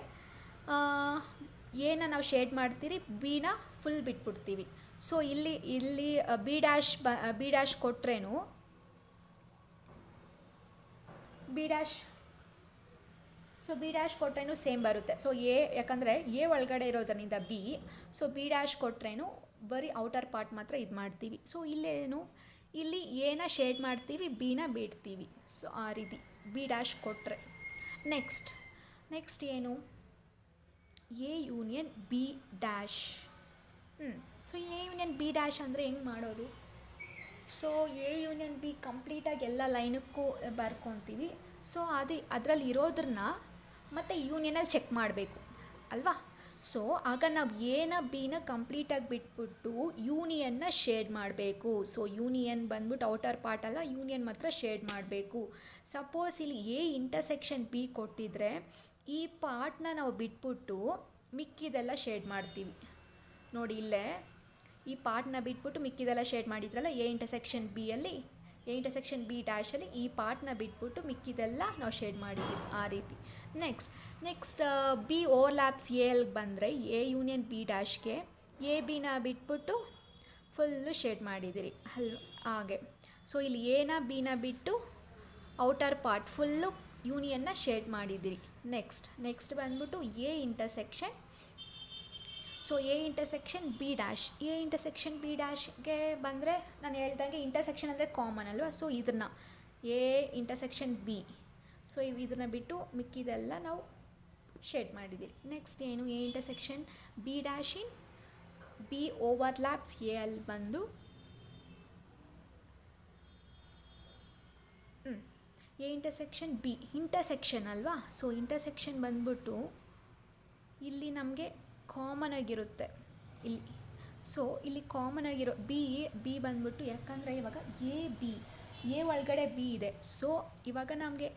ಎನ ನಾವು ಶೇಡ್ ಮಾಡ್ತೀರಿ, ಬಿನ ಫುಲ್ ಬಿಟ್ಬಿಡ್ತೀವಿ. ಸೊ ಇಲ್ಲಿ ಬಿ ಡ್ಯಾಶ್ ಕೊಟ್ರೇನು ಬಿ ಡ್ಯಾಶ್ ಕೊಟ್ರೇನು ಸೇಮ್ ಬರುತ್ತೆ. ಸೊ ಎ, ಯಾಕಂದರೆ ಎ ಒಳಗಡೆ ಇರೋದರಿಂದ ಬಿ, ಸೊ ಬಿ ಡ್ಯಾಶ್ ಕೊಟ್ರೇನು ಬರೀ ಔಟರ್ ಪಾರ್ಟ್ ಮಾತ್ರ ಇದು ಮಾಡ್ತೀವಿ. ಸೊ ಇಲ್ಲಿ ಎನ ಶೇಡ್ ಮಾಡ್ತೀವಿ, ಬಿನ ಬಿಡ್ತೀವಿ. ಸೊ ಆ ರೀತಿ ಬಿ ಡ್ಯಾಶ್ ಕೊಟ್ಟರೆ. ನೆಕ್ಸ್ಟ್ ಏನು, A union be dash. So A union be dash ಅಂದರೆ ಹೆಂಗೆ ಮಾಡೋದು? ಸೊ ಎ ಯೂನಿಯನ್ ಬಿ ಕಂಪ್ಲೀಟಾಗಿ ಎಲ್ಲ ಲೈನಕ್ಕೂ ಬರ್ಕೊತೀವಿ. ಸೊ ಅದರಲ್ಲಿ ಇರೋದನ್ನ ಮತ್ತು ಯೂನಿಯನಲ್ಲಿ ಚೆಕ್ ಮಾಡಬೇಕು ಅಲ್ವಾ? ಸೊ ಆಗ ನಾವು ಎನ ಬಿನ ಕಂಪ್ಲೀಟಾಗಿ ಬಿಟ್ಬಿಟ್ಟು ಯೂನಿಯನ್ನ ಶೇಡ್ ಮಾಡಬೇಕು. ಸೊ ಯೂನಿಯನ್ ಬಂದ್ಬಿಟ್ಟು ಔಟರ್ ಪಾರ್ಟ್ ಅಲ್ಲ, ಯೂನಿಯನ್ ಮಾತ್ರ ಶೇಡ್ ಮಾಡಬೇಕು. ಸಪೋಸ್ ಇಲ್ಲಿ ಎ ಇಂಟರ್ಸೆಕ್ಷನ್ ಬಿ ಕೊಟ್ಟಿದ್ರೆ ಈ ಪಾರ್ಟ್ನ ನಾವು ಬಿಟ್ಬಿಟ್ಟು ಮಿಕ್ಕಿದೆಲ್ಲ ಶೇಡ್ ಮಾಡ್ತೀವಿ. ನೋಡಿ ಇಲ್ಲೇ ಈ ಪಾರ್ಟ್ನ ಬಿಟ್ಬಿಟ್ಟು ಮಿಕ್ಕಿದೆಲ್ಲ ಶೇಡ್ ಮಾಡಿದ್ರಲ್ಲ ಎ ಇಂಟರ್ಸೆಕ್ಷನ್ ಬಿ ಡ್ಯಾಶಲ್ಲಿ ಈ ಪಾರ್ಟ್ನ ಬಿಟ್ಬಿಟ್ಟು ಮಿಕ್ಕಿದೆಲ್ಲ ನಾವು ಶೇಡ್ ಮಾಡಿದ್ದೀವಿ. ಆ ರೀತಿ. ನೆಕ್ಸ್ಟ್ ಬಿ ಓವರ್ಲ್ಯಾಪ್ಸ್ ಎಲ್ಲಿ ಬಂದರೆ ಎ ಯೂನಿಯನ್ ಬಿ ಡ್ಯಾಶ್ಗೆ ಎ ಬಿನ ಬಿಟ್ಬಿಟ್ಟು ಫುಲ್ಲು ಶೇಡ್ ಮಾಡಿದ್ದೀರಿ ಹಾಗೆ. ಸೊ ಇಲ್ಲಿ ಎನ ಬಿನ ಬಿಟ್ಟು ಔಟರ್ ಪಾರ್ಟ್ ಫುಲ್ಲು ಯೂನಿಯನ್ನ ಶೇಡ್ ಮಾಡಿದ್ದೀರಿ. ನೆಕ್ಸ್ಟ್ ಬಂದ್ಬಿಟ್ಟು A intersection. So A intersection B ಡ್ಯಾಶ್ಗೆ ಬಂದರೆ ನಾನು ಹೇಳ್ದಂಗೆ ಇಂಟರ್ಸೆಕ್ಷನ್ ಅಂದರೆ ಕಾಮನ್ ಅಲ್ವಾ? ಸೊ ಇದನ್ನು ಎ ಇಂಟರ್ಸೆಕ್ಷನ್ ಬಿ, ಸೊ ಇದನ್ನು ಬಿಟ್ಟು ಮಿಕ್ಕಿದೆಲ್ಲ ನಾವು ಶೇಡ್ ಮಾಡಿದ್ದೀರಿ. ನೆಕ್ಸ್ಟ್ ಏನು, A intersection be dash in B overlaps A ಅಲ್ಲಿ ಬಂದು ಎ ಇಂಟರ್ಸೆಕ್ಷನ್ ಬಿ ಇಂಟರ್ಸೆಕ್ಷನ್ ಅಲ್ವಾ? ಸೊ ಇಂಟರ್ಸೆಕ್ಷನ್ ಬಂದ್ಬಿಟ್ಟು ಇಲ್ಲಿ ನಮಗೆ ಕಾಮನ್ ಆಗಿರುತ್ತೆ ಇಲ್ಲಿ. ಸೊ ಇಲ್ಲಿ ಕಾಮನ್ ಆಗಿರೋ ಬಿ ಬಂದ್ಬಿಟ್ಟು, ಯಾಕಂದರೆ ಇವಾಗ ಎ ಒಳಗಡೆ ಬಿ ಇದೆ. ಸೊ ಇವಾಗ ನಮಗೆ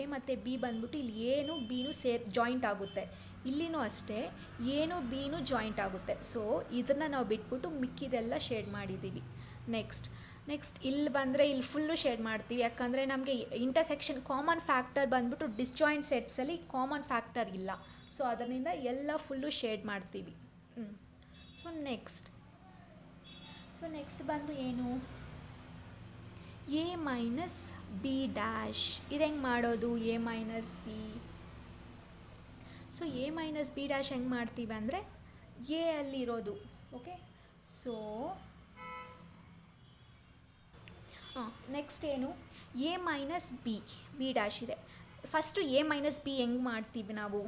ಎ ಮತ್ತು ಬಿ ಬಂದ್ಬಿಟ್ಟು ಇಲ್ಲಿ ಎನು ಬಿನೂ ಜಾಯಿಂಟ್ ಆಗುತ್ತೆ. ಇಲ್ಲಿನೂ ಅಷ್ಟೇ ಎನು ಬಿನೂ ಜಾಯಿಂಟ್ ಆಗುತ್ತೆ. ಸೊ ಇದನ್ನು ನಾವು ಬಿಟ್ಬಿಟ್ಟು ಮಿಕ್ಕಿದೆಲ್ಲ ಶೇಡ್ ಮಾಡಿದ್ದೀವಿ. ನೆಕ್ಸ್ಟ್ ಇಲ್ಲಿ ಬಂದರೆ ಇಲ್ಲಿ ಫುಲ್ಲು ಶೇಡ್ ಮಾಡ್ತೀವಿ, ಯಾಕಂದರೆ ನಮಗೆ ಇಂಟರ್ಸೆಕ್ಷನ್ ಕಾಮನ್ ಫ್ಯಾಕ್ಟರ್ ಬಂದ್ಬಿಟ್ಟು ಡಿಸ್ಜಾಯಿಂಟ್ ಸೆಟ್ಸಲ್ಲಿ ಕಾಮನ್ ಫ್ಯಾಕ್ಟರ್ ಇಲ್ಲ. ಸೊ ಅದರಿಂದ ಎಲ್ಲ ಫುಲ್ಲು ಶೇಡ್ ಮಾಡ್ತೀವಿ. ಸೊ ನೆಕ್ಸ್ಟ್ ಬಂದು ಏನು, ಎ ಮೈನಸ್ ಬಿ ಡ್ಯಾಶ್. ಇದು ಹೆಂಗೆ ಮಾಡೋದು, A minus B. So A minus B dash ಹೆಂಗೆ ಮಾಡ್ತೀವಿ ಅಂದರೆ ಎ ಅಲ್ಲಿರೋದು, ಓಕೆ. ಸೊ ನೆಕ್ಸ್ಟ್ ಏನು, ಎ ಮೈನಸ್ ಬಿ ಡ್ಯಾಶ್ ಇದೆ. ಫಸ್ಟು ಎ ಮೈನಸ್ ಬಿ ಹೆಂಗೆ ಮಾಡ್ತೀವಿ ನಾವು?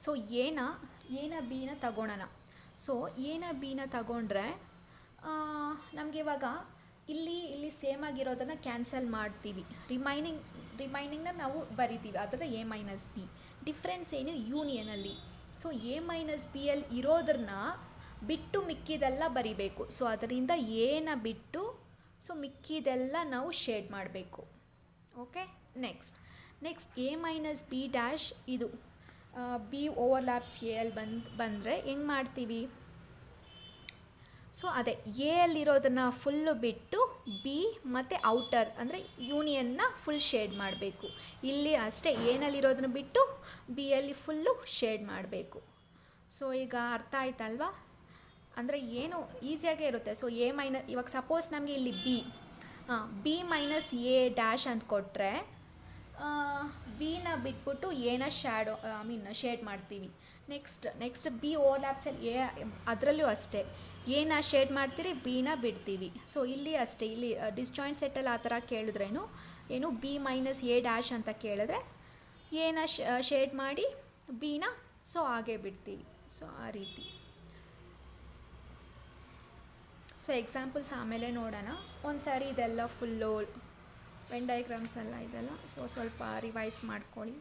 ಸೊ ಎನ ಬಿನ ತಗೊಳ್ಳೋಣ. ಸೊ ಎನ ಬಿನ ತಗೊಂಡ್ರೆ ನಮಗೆ ಇವಾಗ ಇಲ್ಲಿ ಸೇಮ್ ಆಗಿರೋದನ್ನು ಕ್ಯಾನ್ಸಲ್ ಮಾಡ್ತೀವಿ. ರಿಮೈನಿಂಗ್ನ ನಾವು ಬರಿತೀವಿ, ಅದರ ಎ ಮೈನಸ್ ಬಿ. ಡಿಫ್ರೆನ್ಸ್ ಏನು, ಯೂನಿಯನಲ್ಲಿ. ಸೊ ಎ ಮೈನಸ್ ಬಿ ಅಲ್ಲಿ ಇರೋದನ್ನ ಬಿಟ್ಟು ಮಿಕ್ಕಿದೆಲ್ಲ ಬರಿಬೇಕು. ಸೊ ಅದರಿಂದ ಎನ ಬಿಟ್ಟು ಸೊ ಮಿಕ್ಕಿದೆಲ್ಲ ನಾವು ಶೇಡ್ ಮಾಡಬೇಕು, okay. Next A minus B dash ಇದು ಬಿ ಓವರ್ಲ್ಯಾಪ್ಸ್ ಎ ಅಲ್ಲಿ ಬಂದರೆ ಹೆಂಗೆ ಮಾಡ್ತೀವಿ? ಸೊ ಅದೇ ಎ ಅಲ್ಲಿರೋದನ್ನು ಫುಲ್ಲು ಬಿಟ್ಟು ಬಿ ಮತ್ತು ಔಟರ್ ಅಂದರೆ ಯೂನಿಯನ್ನ ಫುಲ್ ಶೇಡ್ ಮಾಡಬೇಕು. ಇಲ್ಲಿ ಅಷ್ಟೇ ಏನಲ್ಲಿರೋದನ್ನ ಬಿಟ್ಟು ಬಿ ಅಲ್ಲಿ ಫುಲ್ಲು ಶೇಡ್ ಮಾಡಬೇಕು. ಸೊ ಈಗ ಅರ್ಥ ಆಯ್ತಲ್ವಾ? ಅಂದರೆ ಏನು ಈಸಿಯಾಗೇ ಇರುತ್ತೆ. ಸೊ ಎ ಮೈನಸ್, ಇವಾಗ ಸಪೋಸ್ ನಮಗೆ ಇಲ್ಲಿ ಬಿ ಮೈನಸ್ ಎ ಡ್ಯಾಶ್ ಅಂತ ಕೊಟ್ಟರೆ ಬಿನ ಬಿಟ್ಬಿಟ್ಟು ಎನ ಶೇಡ್ ಮಾಡ್ತೀವಿ. ನೆಕ್ಸ್ಟ್ ಬಿ ಓವರ್ಲ್ಯಾಪ್ಸಲ್ಲಿ ಎ ಅದರಲ್ಲೂ ಅಷ್ಟೇ ಎನ ಶೇಡ್ ಮಾಡ್ತೀರಿ, ಬಿನ ಬಿಡ್ತೀವಿ. ಸೊ ಇಲ್ಲಿ ಅಷ್ಟೇ, ಇಲ್ಲಿ ಡಿಸ್ಜಾಯಿಂಟ್ ಸೆಟ್ಟಲ್ಲಿ ಆ ಥರ ಕೇಳಿದ್ರೇನು ಏನು ಬಿ ಮೈನಸ್ ಎ ಡ್ಯಾಶ್ ಅಂತ ಕೇಳಿದ್ರೆ ಎನ ಶೇಡ್ ಮಾಡಿ ಬಿನ ಸೊ ಹಾಗೆ ಬಿಡ್ತೀವಿ. ಸೊ ಆ ರೀತಿ. ಸೊ ಎಕ್ಸಾಂಪಲ್ಸ್ ಆಮೇಲೆ ನೋಡೋಣ. ಒಂದು ಸಾರಿ ಇದೆಲ್ಲ ಫುಲ್ಲು ವೆನ್ ಡಯಾಗ್ರಾಮ್ಸ್ ಎಲ್ಲ ಇದೆಲ್ಲ ಸೊ ಸ್ವಲ್ಪ ರಿವೈಸ್ ಮಾಡ್ಕೊಳ್ಳಿ.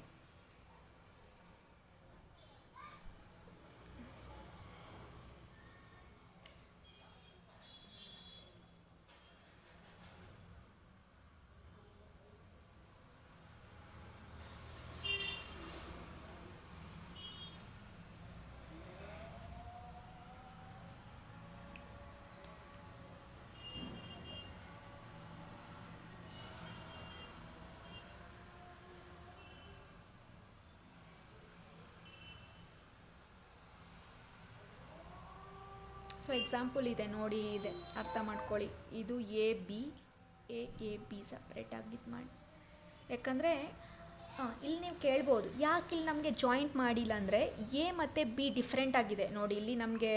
ಸೊ ಎಕ್ಸಾಂಪಲ್ ಇದೆ ನೋಡಿ, ಇದೆ ಅರ್ಥ ಮಾಡ್ಕೊಳ್ಳಿ. ಇದು ಎ ಬಿ ಸಪ್ರೇಟಾಗಿ ಇದು ಮಾಡಿ. ಯಾಕಂದರೆ ಇಲ್ಲಿ ನೀವು ಕೇಳ್ಬೋದು, ಯಾಕೆ ಇಲ್ಲಿ ನಮಗೆ ಜಾಯಿಂಟ್ ಮಾಡಿಲ್ಲ ಅಂದರೆ ಎ ಮತ್ತು ಬಿ ಡಿಫ್ರೆಂಟ್ ಆಗಿದೆ ನೋಡಿ. ಇಲ್ಲಿ ನಮಗೆ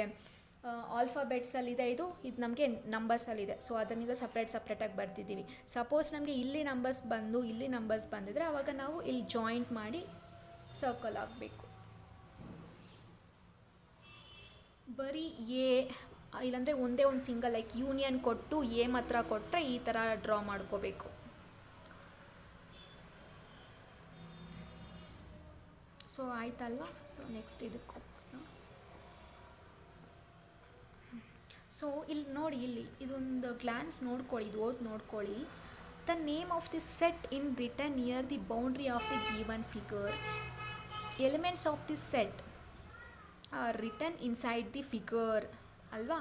ಆಲ್ಫಾಬೆಟ್ಸಲ್ಲಿದೆ, ಇದು ನಮಗೆ ನಂಬರ್ಸಲ್ಲಿದೆ. ಸೊ ಅದರಿಂದ ಸಪ್ರೇಟಾಗಿ ಬರ್ತಿದ್ದೀವಿ. ಸಪೋಸ್ ನಮಗೆ ಇಲ್ಲಿ ನಂಬರ್ಸ್ ಬಂದಿದ್ರೆ ಆವಾಗ ನಾವು ಇಲ್ಲಿ ಜಾಯಿಂಟ್ ಮಾಡಿ ಸರ್ಕಲ್ ಆಗಬೇಕು. ಬರೀ ಎ ಇಲ್ಲಾಂದರೆ ಒಂದೇ ಒಂದು ಸಿಂಗಲ್ ಲೈಕ್ ಯೂನಿಯನ್ ಕೊಟ್ಟು ಎ ಮಾತ್ರ ಕೊಟ್ಟರೆ ಈ ಥರ ಡ್ರಾ ಮಾಡ್ಕೋಬೇಕು. ಸೊ ಆಯ್ತಲ್ವಾ. ಸೊ ನೆಕ್ಸ್ಟ್ ಇದಕ್ಕೆ ಸೊ ಇಲ್ಲಿ ನೋಡಿ, ಇಲ್ಲಿ ಇದೊಂದು ಗ್ಲಾನ್ಸ್ ನೋಡ್ಕೊಳ್ಳಿ, ಇದು ಓದ್ ನೋಡ್ಕೊಳ್ಳಿ. The name of the set in written near the boundary of the given figure. Elements of the set are written inside the figure ಅಲ್ವಾ.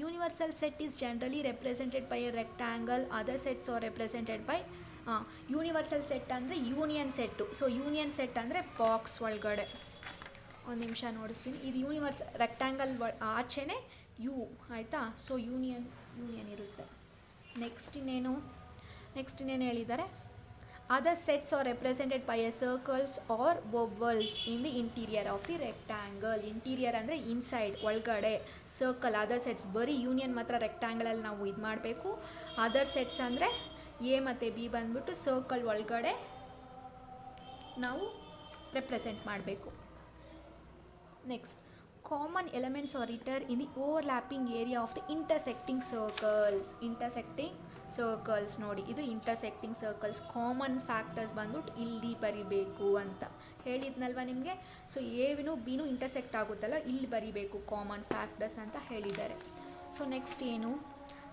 Universal set is generally represented by a rectangle. Other sets are represented by universal set ಅಂದರೆ union set. So union set ಅಂದರೆ box ಒಳಗಡೆ. ಒಂದು ನಿಮಿಷ ನೋಡಿಸ್ತೀನಿ. ಇದು universe rectangle ಆಚೆನೇ U ಆಯಿತಾ. ಸೊ ಯೂನಿಯನ್ ಇರುತ್ತೆ. ನೆಕ್ಸ್ಟ್ ಇನ್ನೇನು ಹೇಳಿದ್ದಾರೆ, other sets are represented by a circles or ovals in the interior of the rectangle. Interior ಅಂದರೆ ಇನ್ಸೈಡ್ ಒಳಗಡೆ, ಸರ್ಕಲ್ ಅದರ್ ಸೆಟ್ಸ್. ಬರೀ ಯೂನಿಯನ್ ಮಾತ್ರ ರೆಕ್ಟ್ಯಾಂಗಲಲ್ಲಿ ನಾವು ಇದು ಮಾಡಬೇಕು. ಅದರ್ ಸೆಟ್ಸ್ ಅಂದರೆ ಎ ಮತ್ತು ಬಿ ಬಂದ್ಬಿಟ್ಟು ಸರ್ಕಲ್ ಒಳಗಡೆ ನಾವು ರೆಪ್ರೆಸೆಂಟ್ ಮಾಡಬೇಕು. Next, common elements are written in the overlapping area of the intersecting circles ನೋಡಿ, ಇದು ಇಂಟರ್ಸೆಕ್ಟಿಂಗ್ ಸರ್ಕಲ್ಸ್. ಕಾಮನ್ ಫ್ಯಾಕ್ಟರ್ಸ್ ಬಂದ್ಬಿಟ್ಟು ಇಲ್ಲಿ ಬರಿಬೇಕು ಅಂತ ಹೇಳಿದ್ನಲ್ವ ನಿಮಗೆ. ಸೊ ಎನು ಬಿನೂ ಇಂಟರ್ಸೆಕ್ಟ್ ಆಗುತ್ತಲ್ಲ, ಇಲ್ಲಿ ಬರಿಬೇಕು ಕಾಮನ್ ಫ್ಯಾಕ್ಟರ್ಸ್ ಅಂತ ಹೇಳಿದ್ದಾರೆ. ಸೊ ನೆಕ್ಸ್ಟ್ ಏನು,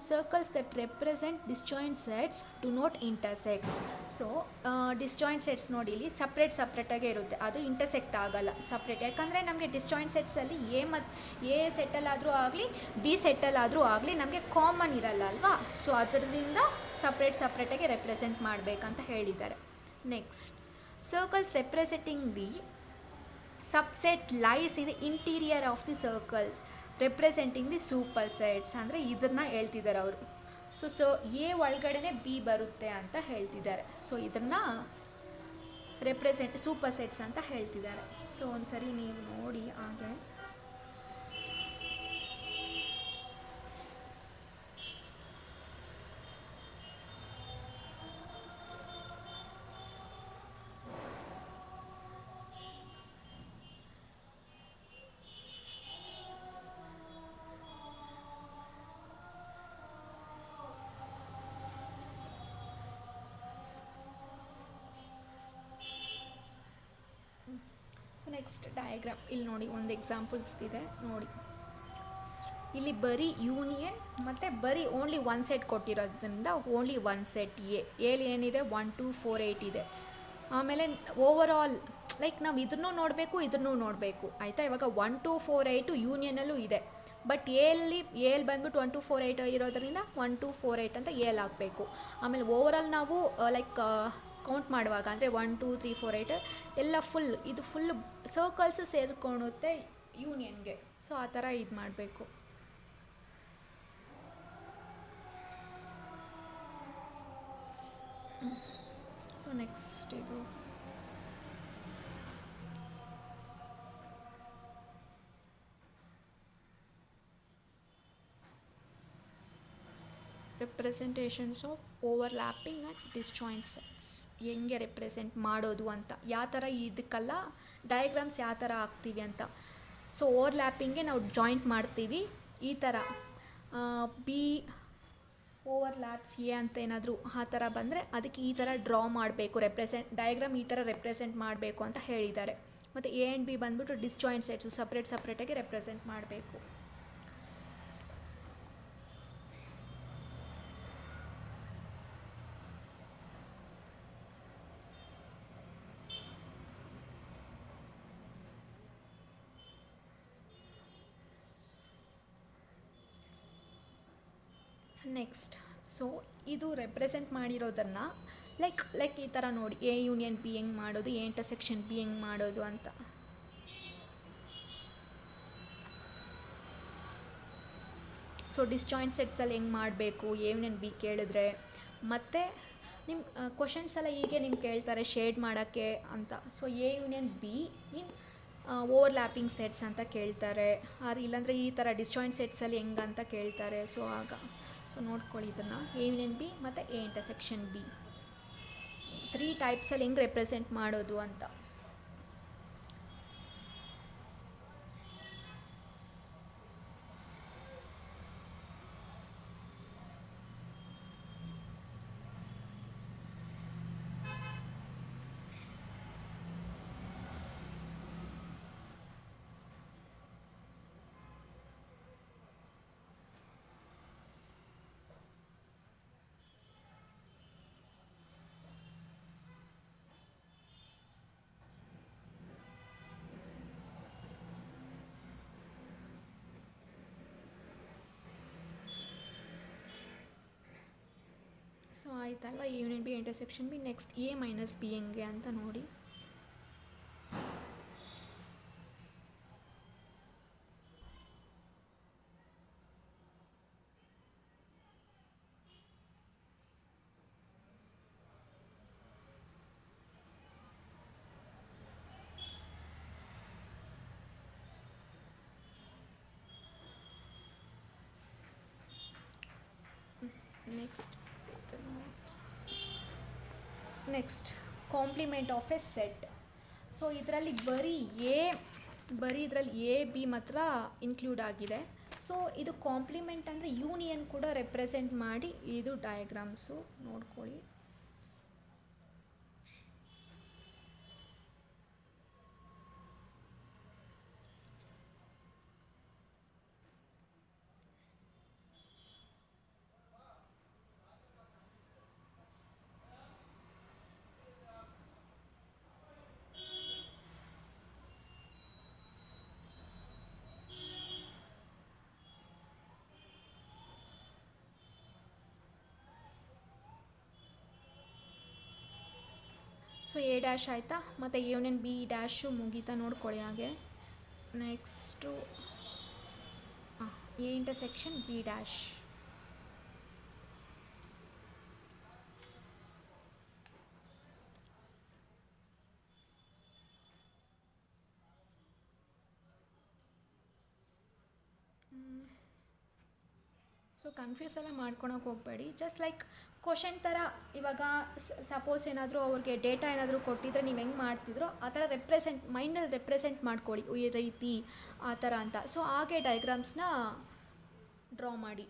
circles that represent disjoint sets do not intersects. So disjoint sets ನೋಡಿ, ಇಲ್ಲಿ ಸಪ್ರೇಟಾಗೇ ಇರುತ್ತೆ, ಅದು ಇಂಟರ್ಸೆಕ್ಟ್ ಆಗಲ್ಲ ಸಪ್ರೇಟ್. ಯಾಕಂದರೆ ನಮಗೆ ಡಿಸ್ಜಾಯಿಂಟ್ ಸೆಟ್ಸಲ್ಲಿ ಎ ಸೆಟ್ಟಲ್ಲಾದರೂ ಆಗಲಿ ಬಿ ಸೆಟ್ಟಲ್ಲಾದರೂ ಆಗಲಿ ನಮಗೆ ಕಾಮನ್ ಇರಲ್ಲ ಅಲ್ವಾ. ಸೊ ಅದರಿಂದ ಸಪ್ರೇಟಾಗಿ ರೆಪ್ರೆಸೆಂಟ್ ಮಾಡಬೇಕಂತ ಹೇಳಿದ್ದಾರೆ. Next, circles representing the subset lies in the interior of the circles representing the super sets ಅಂದರೆ ಇದನ್ನು ಹೇಳ್ತಿದ್ದಾರೆ ಅವರು. ಸೊ ಎ ಒಳಗಡೆ ಬಿ ಬರುತ್ತೆ ಅಂತ ಹೇಳ್ತಿದ್ದಾರೆ. ಸೊ ಇದನ್ನು ಸೂಪರ್ ಸೆಟ್ಸ್ ಅಂತ ಹೇಳ್ತಿದ್ದಾರೆ. ಸೊ ಒಂದ್ಸರಿ ನೀವು ನೋಡಿ ಹಾಗೆ. ಸೊ ನೆಕ್ಸ್ಟ್ ಡಯಾಗ್ರಾಮ್ ಇಲ್ಲಿ ನೋಡಿ, ಒಂದು ಎಕ್ಸಾಂಪಲ್ಸ್ ಇದೆ ನೋಡಿ. ಇಲ್ಲಿ ಬರೀ ಯೂನಿಯನ್ ಮತ್ತು ಬರೀ ಓನ್ಲಿ ಒನ್ ಸೆಟ್ ಕೊಟ್ಟಿರೋದ್ರಿಂದ ಓನ್ಲಿ ಒನ್ ಸೆಟ್ ಎಲ್ಲಿ ಏನಿದೆ 1 2 4 8 ಇದೆ. ಆಮೇಲೆ ಓವರ್ ಆಲ್ ಲೈಕ್ ನಾವು ಇದನ್ನು ನೋಡಬೇಕು ಆಯಿತಾ. ಇವಾಗ 1 2 4 8 ಯೂನಿಯನಲ್ಲೂ ಇದೆ, ಬಟ್ ಎಲ್ಲಿ ಬಂದ್ಬಿಟ್ಟು 1 2 4 8 ಇರೋದ್ರಿಂದ 1 2 4 8 ಅಂತ ಎಲ್ಲಿ ಹಾಕಬೇಕು. ಆಮೇಲೆ ಓವರಾಲ್ ನಾವು ಲೈಕ್ ಕೌಂಟ್ ಮಾಡುವಾಗ ಅಂದರೆ 1 2 3 4 8 ಎಲ್ಲ ಫುಲ್ ಸರ್ಕಲ್ಸು ಸೇರ್ಕೊಳುತ್ತೆ ಯೂನಿಯನ್ಗೆ. ಸೊ ಆ ಥರ ಇದು ಮಾಡಬೇಕು. ಸೊ ನೆಕ್ಸ್ಟ್ ಇದು representations of overlapping and disjoint sets ಹೆಂಗೆ ರೆಪ್ರೆಸೆಂಟ್ ಮಾಡೋದು ಅಂತ, ಯಾವ ಥರ ಇದಕ್ಕೆಲ್ಲ ಡಯಾಗ್ರಾಮ್ಸ್ ಯಾವ ಥರ ಹಾಕ್ತೀವಿ ಅಂತ. ಸೊ ಓವರ್ಲ್ಯಾಪಿಂಗ್ಗೆ ನಾವು ಜಾಯಿಂಟ್ ಮಾಡ್ತೀವಿ ಈ ಥರ, ಬಿ ಓವರ್ಲ್ಯಾಪ್ಸ್ ಎ ಅಂತ ಏನಾದರೂ ಆ ಥರ ಬಂದರೆ ಅದಕ್ಕೆ ಈ ಥರ ಡ್ರಾ ಮಾಡಬೇಕು, ಡಯಾಗ್ರಾಮ್ ಈ ಥರ ರೆಪ್ರೆಸೆಂಟ್ ಮಾಡಬೇಕು ಅಂತ ಹೇಳಿದ್ದಾರೆ. ಮತ್ತು ಎ ಆ್ಯಂಡ್ ಬಿ ಬಂದ್ಬಿಟ್ಟು ಡಿಸ್ಜಾಯಿಂಟ್ ಸೆಟ್ಸು ಸಪ್ರೇಟಾಗಿ ರೆಪ್ರೆಸೆಂಟ್ ಮಾಡಬೇಕು. ನೆಕ್ಸ್ಟ್, ಸೊ ಇದು ರೆಪ್ರೆಸೆಂಟ್ ಮಾಡಿರೋದನ್ನು ಲೈಕ್ ಈ ಥರ ನೋಡಿ, ಎ ಯೂನಿಯನ್ ಬಿ ಹೆಂಗೆ ಮಾಡೋದು, ಎ ಇಂಟರ್ಸೆಕ್ಷನ್ ಬಿ ಹೆಂಗೆ ಮಾಡೋದು ಅಂತ. ಸೊ ಡಿಸ್ಜಾಯಿಂಟ್ ಸೆಟ್ಸಲ್ಲಿ ಹೆಂಗೆ ಮಾಡಬೇಕು ಎ ಯೂನಿಯನ್ ಬಿ ಕೇಳಿದ್ರೆ, ಮತ್ತು ನಿಮ್ಮ ಕ್ವಶನ್ಸ್ ಎಲ್ಲ ಹೀಗೆ ನಿಮ್ಗೆ ಕೇಳ್ತಾರೆ ಶೇಡ್ ಮಾಡೋಕ್ಕೆ ಅಂತ. So A union B in overlapping sets ಅಂತ ಕೇಳ್ತಾರೆ, ಇಲ್ಲಾಂದರೆ ಈ ಥರ ಡಿಸ್ಜಾಯಿಂಟ್ ಸೆಟ್ಸಲ್ಲಿ ಹೆಂಗೆ ಅಂತ ಕೇಳ್ತಾರೆ. ಸೊ ಆಗ ಸೊ ನೋಡ್ಕೊಳ್ಳಿ ಇದನ್ನು, ಎ ಯೂನಿಯನ್ ಬಿ ಮತ್ತು ಎ ಇಂಟರ್ಸೆಕ್ಷನ್ ಬಿ 3 ಟೈಪ್ಸಲ್ಲಿ ಹೆಂಗೆ ರೆಪ್ರೆಸೆಂಟ್ ಮಾಡೋದು ಅಂತ. ಸೊ ಆಯ್ತಲ್ವ, A union B intersection B. Next A minus B ಹೆಂಗೆ ಅಂತ ನೋಡಿ. Next complement of a set. So ಇದರಲ್ಲಿ ಬರೀ ಇದರಲ್ಲಿ ಎ ಬಿ ಮಾತ್ರ ಇನ್ಕ್ಲೂಡ್ ಆಗಿದೆ. ಸೊ ಇದು ಕಾಂಪ್ಲಿಮೆಂಟ್ ಅಂದರೆ ಯೂನಿಯನ್ ಕೂಡ ರೆಪ್ರೆಸೆಂಟ್ ಮಾಡಿ ಇದು ಡಯಾಗ್ರಾಮ್ಸು ನೋಡ್ಕೊಳ್ಳಿ. ಸೊ ಎ ಡ್ಯಾಶ್ ಆಯಿತಾ, ಮತ್ತು ಎ ಯೂನಿಯನ್ ಬಿ ಡ್ಯಾಶು ಮುಗೀತಾ ನೋಡ್ಕೊಳ್ಳಿ ಹಾಗೆ. Next A intersection be dash. So confuse ಎಲ್ಲ ಮಾಡ್ಕೊಳಕ್ಕೆ ಹೋಗಬೇಡಿ. ಜಸ್ಟ್ ಲೈಕ್ ಕ್ವಶನ್ ಥರ, ಇವಾಗ ಸಪೋಸ್ ಏನಾದರೂ ಅವ್ರಿಗೆ ಡೇಟಾ ಏನಾದರೂ ಕೊಟ್ಟಿದ್ರೆ ನೀವು ಹೆಂಗೆ ಮಾಡ್ತಿದ್ರೋ ಆ ಥರ ಮೈಂಡಲ್ಲಿ ರೆಪ್ರೆಸೆಂಟ್ ಮಾಡ್ಕೊಳ್ಳಿ, ಈ ರೀತಿ ಆ ಥರ ಅಂತ. ಸೊ ಹಾಗೆ ಡಯಾಗ್ರಾಮ್ಸ್ನ ಡ್ರಾ ಮಾಡಿ.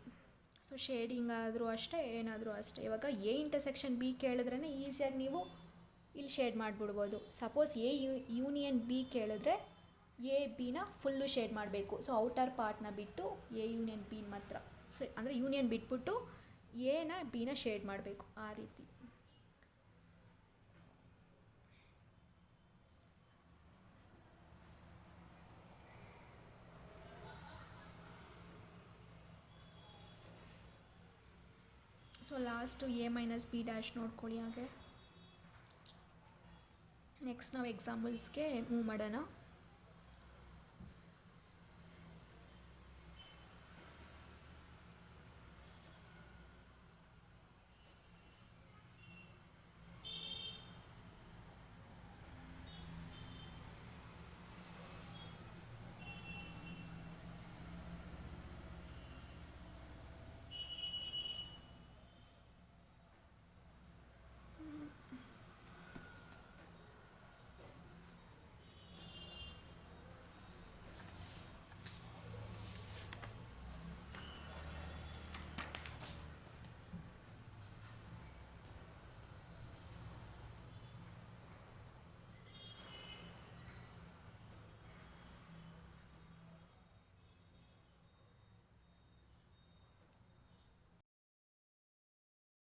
ಸೊ ಶೇಡಿಂಗ್ ಆದರೂ ಅಷ್ಟೇ, ಏನಾದರೂ ಅಷ್ಟೇ. ಇವಾಗ ಎ ಇಂಟರ್ಸೆಕ್ಷನ್ ಬಿ ಕೇಳಿದ್ರೇ ಈಸಿಯಾಗಿ ನೀವು ಇಲ್ಲಿ ಶೇಡ್ ಮಾಡಿಬಿಡ್ಬೋದು. ಸಪೋಸ್ ಎ ಯೂನಿಯನ್ ಬಿ ಕೇಳಿದ್ರೆ ಎ ಬಿನ ಫುಲ್ಲು ಶೇಡ್ ಮಾಡಬೇಕು. ಸೊ ಔಟರ್ ಪಾರ್ಟ್ನ ಬಿಟ್ಟು ಎ ಯೂನಿಯನ್ ಬಿ ಮಾತ್ರ, ಸೊ ಅಂದರೆ ಯೂನಿಯನ್ ಬಿಟ್ಬಿಟ್ಟು ಎನ ಬಿನ ಶೇಡ್ ಮಾಡಬೇಕು ಆ ರೀತಿ. So last A minus B dash ನೋಡ್ಕೊಳ್ಳಿ ಹಾಗೆ. ನೆಕ್ಸ್ಟ್ ನಾವು ಎಕ್ಸಾಂಪಲ್ಸ್ಗೆ ಮೂವ್ ಮಾಡೋಣ.